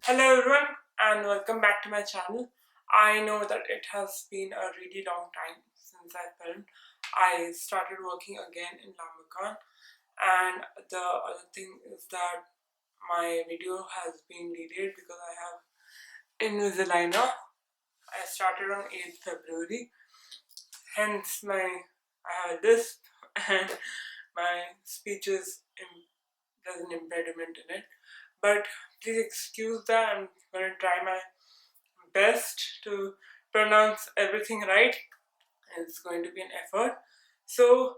Hello everyone and welcome back to my channel. I know that it has been a really long time since I filmed. I started working again in Lambukan, and the other thing is that my video has been delayed because I have Invisalign. I started on 8th February, hence I have a lisp and my speech there's an impediment in it. But please excuse that. I'm going to try my best to pronounce everything right. It's going to be an effort. So,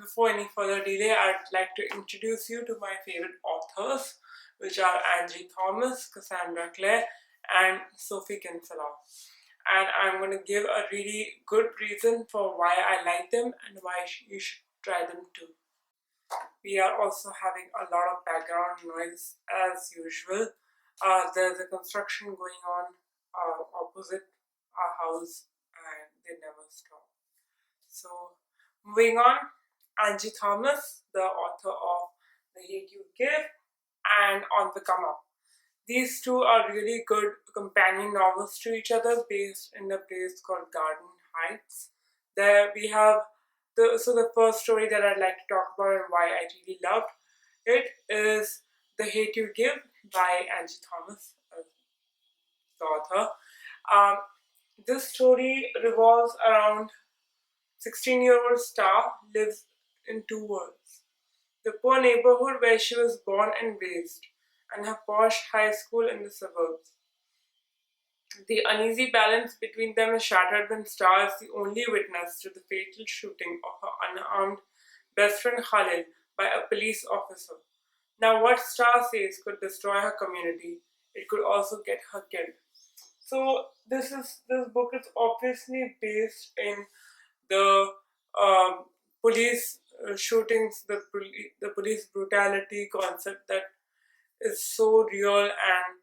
before any further delay, I'd like to introduce you to my favorite authors, which are Angie Thomas, Cassandra Clare, and Sophie Kinsella. And I'm going to give a really good reason for why I like them and why you should try them too. We are also having a lot of background noise as usual. There's a construction going on opposite our house and they never stop. So, moving on, Angie Thomas, the author of The Hate You Give and On the Come Up. These two are really good companion novels to each other based in a place called Garden Heights. There we have the first story that I'd like to talk about and why I really loved it is The Hate You Give by Angie Thomas, the author. Um, this story revolves around 16-year-old Star lives in two worlds. The poor neighborhood where she was born and raised, and her posh high school in the suburbs. The uneasy balance between them is shattered when Star is the only witness to the fatal shooting of her unarmed best friend Khalil by a police officer. Now, what Star says could destroy her community, it could also get her killed. So, this book is obviously based in the police shootings, the police brutality concept that is so real and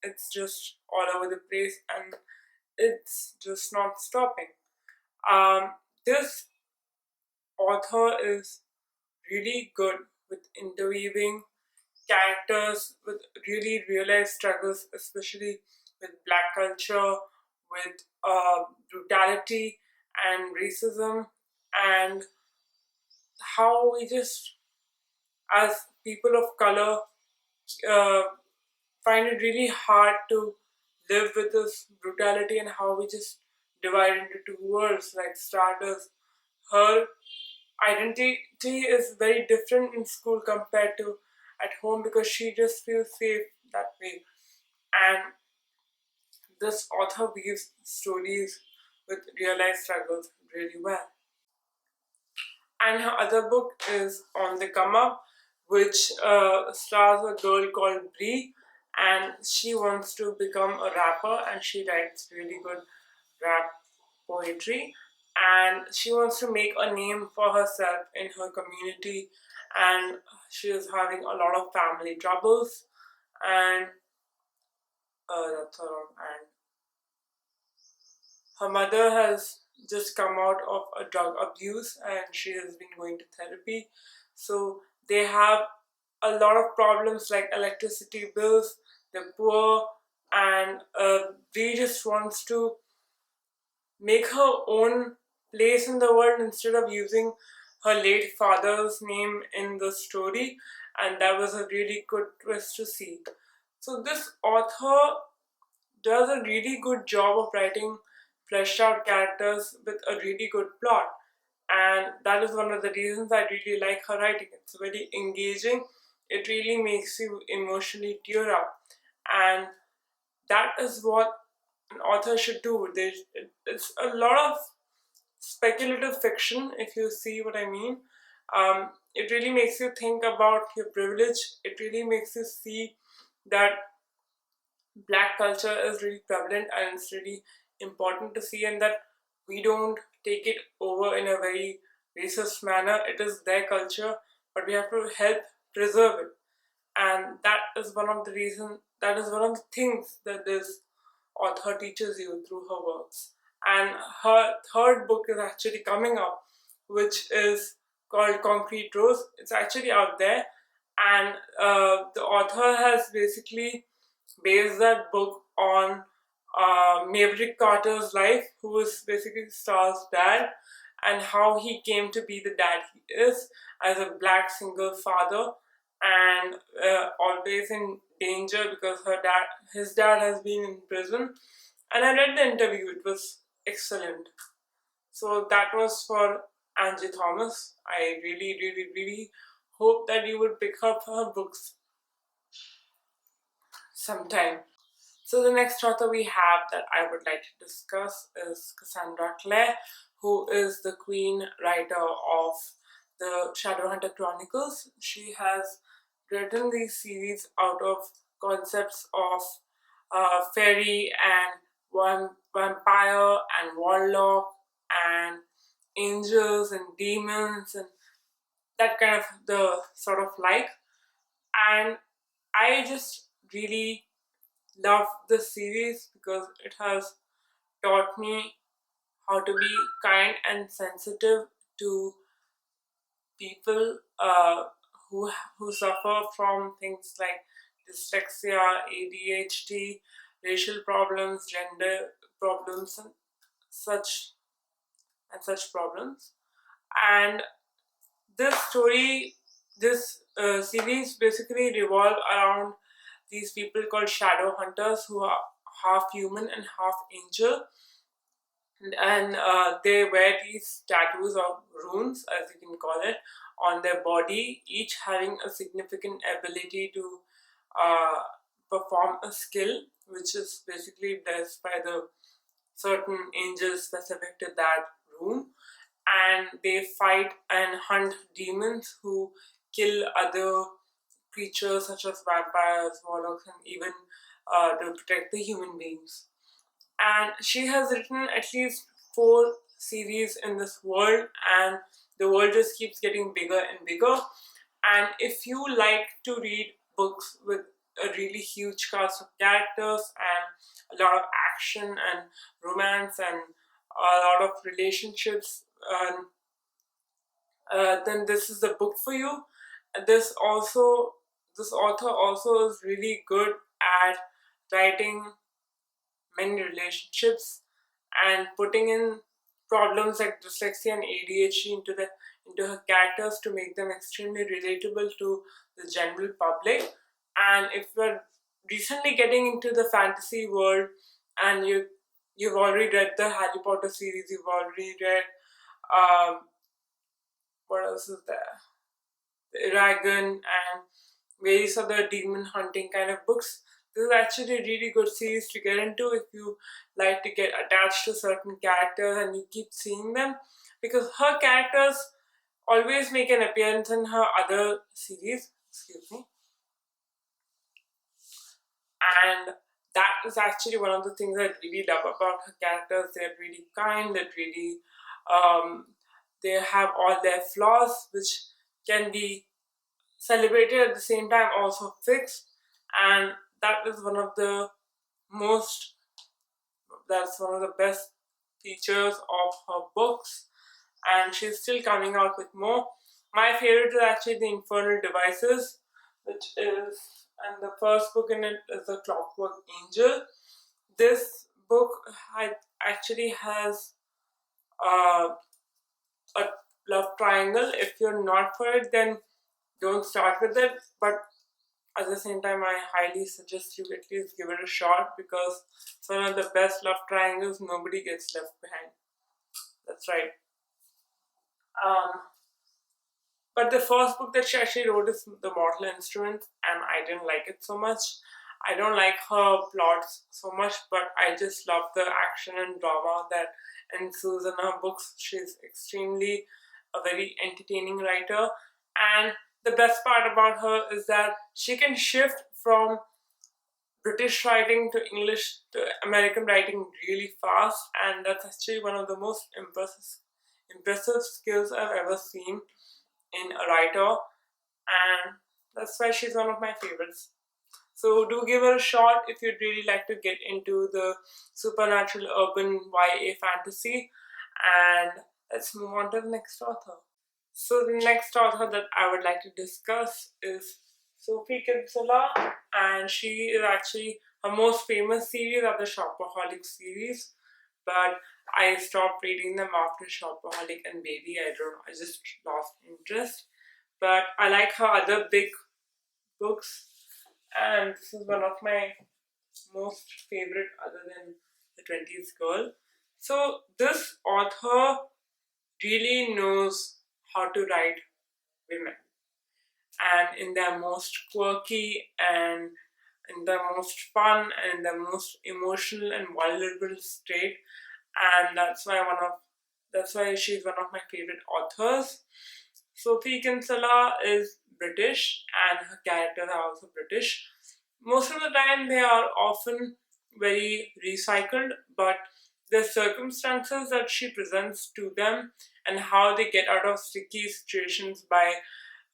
it's just all over the place and it's just not stopping. This author is really good with interweaving characters with really real life struggles, especially with black culture, with brutality and racism, and how we just, as people of color, uh, find it really hard to live with this brutality and how we just divide into two worlds like starters. Her identity is very different in school compared to at home because she just feels safe that way. And this author weaves stories with real life struggles really well. And her other book is On the Come Up, which stars a girl called Bree, and she wants to become a rapper, and she writes really good rap poetry, and she wants to make a name for herself in her community, and she is having a lot of family troubles, and that's all. And her mother has just come out of a drug abuse and she has been going to therapy. So they have a lot of problems like electricity bills, they're poor, and Bree just wants to make her own place in the world instead of using her late father's name in the story. And that was a really good twist to see. So this author does a really good job of writing fleshed out characters with a really good plot. And that is one of the reasons I really like her writing. It's very engaging, it really makes you emotionally tear up. And that is what an author should do. It's a lot of speculative fiction, if you see what I mean. It really makes you think about your privilege, it really makes you see that black culture is really prevalent and it's really important to see, and that we don't take it over in a very racist manner. It is their culture, but we have to help preserve it. And that is one of the things that this author teaches you through her works. And her third book is actually coming up, which is called Concrete Rose. It's actually out there, and the author has basically based that book on Maverick Carter's life, who is basically Star's dad, and how he came to be the dad he is as a black single father, and always in danger because his dad has been in prison. And I read the interview; it was excellent. So that was for Angie Thomas. I really, really, really hope that you would pick up her books sometime. So the next author we have that I would like to discuss is Cassandra Clare, who is the queen writer of the Shadowhunter Chronicles. She has written these series out of concepts of fairy and vampire and warlock and angels and demons and that kind of the sort of like. And I just really love this series because it has taught me how to be kind and sensitive to people who suffer from things like dyslexia, ADHD, racial problems, gender problems, and such such problems. And this story, this series basically revolve around these people called shadow hunters who are half human and half angel, and they wear these tattoos or runes, as you can call it, on their body, each having a significant ability to uh, perform a skill, which is basically blessed by the certain angels specific to that rune. And they fight and hunt demons who kill other creatures such as vampires, warlocks, and even to protect the human beings. And she has written at least 4 series in this world, and the world just keeps getting bigger and bigger. And if you like to read books with a really huge cast of characters and a lot of action and romance and a lot of relationships, then this is the book for you. This also, this author also is really good at writing many relationships and putting in problems like dyslexia and ADHD into her characters to make them extremely relatable to the general public. And if you're recently getting into the fantasy world and you've already read the Harry Potter series, you've already read um, what else is there? The Eragon and various other demon hunting kind of books. This is actually a really good series to get into if you like to get attached to certain characters and you keep seeing them, because her characters always make an appearance in her other series. Excuse me. And that is actually one of the things I really love about her characters. They're really kind, they're really um, they have all their flaws which can be celebrated at the same time also fixed, and that is one of the most that's one of the best features of her books, and she's still coming out with more. My favorite is actually the Infernal Devices, which is, and the first book in it is The Clockwork Angel. This book actually has uh, a love triangle. If you're not for it, then don't start with it, but at the same time, I highly suggest you at least give it a shot because it's one of the best love triangles. Nobody gets left behind. That's right. Um, but the first book that she actually wrote is The Mortal Instrument, and I didn't like it so much. I don't like her plots so much, but I just love the action and drama that ensues in her books. She's extremely a very entertaining writer, and the best part about her is that she can shift from British writing to English to American writing really fast, and that's actually one of the most impressive skills I've ever seen in a writer, and that's why she's one of my favorites. So do give her a shot if you'd really like to get into the supernatural urban YA fantasy, and let's move on to the next author. So the next author that I would like to discuss is Sophie Kinsella. and she is actually her most famous series are the Shopaholic series, but I stopped reading them after Shopaholic and Baby. I don't know, I just lost interest. But I like her other big books, and this is one of my most favorite other than The 20th Girl. So this author really knows how to write women, and in their most quirky and in the most fun and in the most emotional and vulnerable state, and that's why she's one of my favorite authors. Sophie Kinsella is British and her characters are also British. Most of the time they are often very recycled, but the circumstances that she presents to them and how they get out of sticky situations by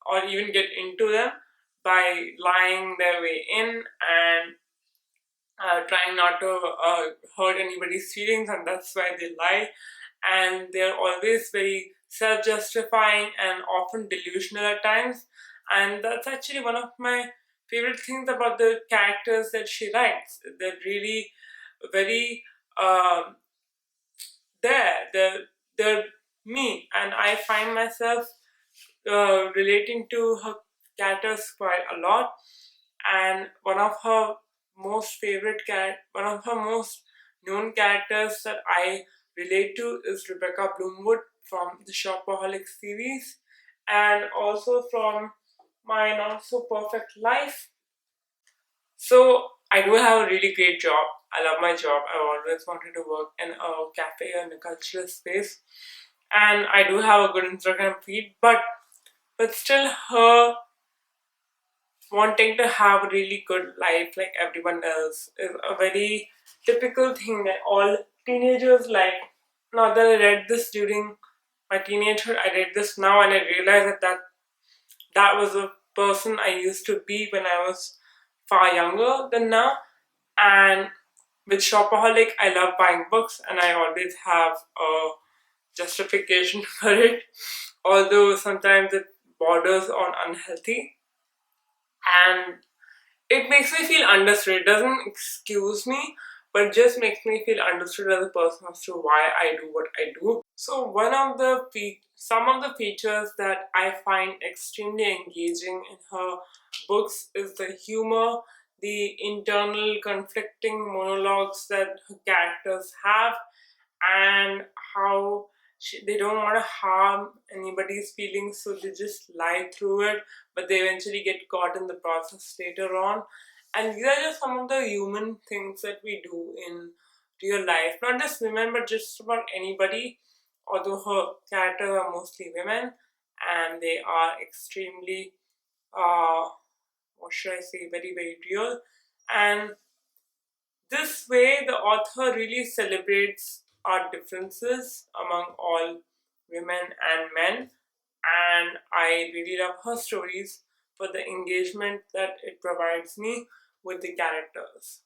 or even get into them by lying their way in and trying not to hurt anybody's feelings, and that's why they lie. And they're always very self justifying and often delusional at times. And that's actually one of my favorite things about the characters that she writes. They're really very um they're me, and I find myself relating to her characters quite a lot. And one of her most known characters that I relate to is Rebecca Bloomwood from the Shopaholic series, and also from My Not So Perfect Life. So I do have a really great job. I love my job. I always wanted to work in a cafe or in a cultural space, and I do have a good Instagram feed. But still, her wanting to have a really good life like everyone else is a very typical thing that all teenagers like. Not that I read this during my teenagehood, I read this now and I realized that was a person I used to be when I was far younger than now. And with Shopaholic, I love buying books and I always have a justification for it, although sometimes it borders on unhealthy. And it makes me feel understood. It doesn't excuse me, but just makes me feel understood as a person as to why I do what I do. So some of the features that I find extremely engaging in her books is the humor, the internal conflicting monologues that her characters have, and how they don't want to harm anybody's feelings, so they just lie through it, but they eventually get caught in the process later on. And these are just some of the human things that we do in real life, not just women, but just about anybody. Although her characters are mostly women, and they are extremely, what should I say, very, very real. And this way, the author really celebrates our differences among all women and men, and I really love her stories for the engagement that it provides me with the characters.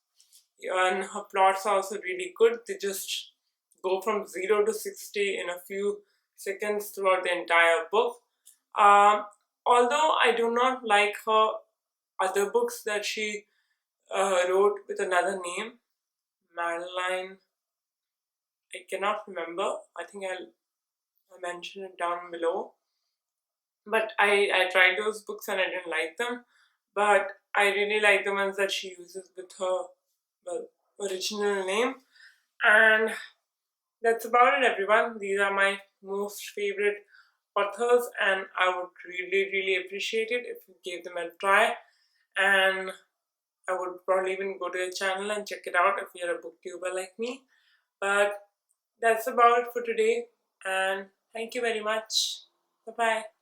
And her plots are also really good, they just go from 0 to 60 in a few seconds throughout the entire book. Um, Although I do not like her other books that she wrote with another name, Madeline. I cannot remember. I'll mention it down below. But I tried those books and I didn't like them. But I really like the ones that she uses with her well original name. And that's about it, everyone. These are my most favorite authors, and I would really, really appreciate it if you gave them a try. And I would probably even go to your channel and check it out if you're a booktuber like me. But that's about it for today, and thank you very much. Bye bye.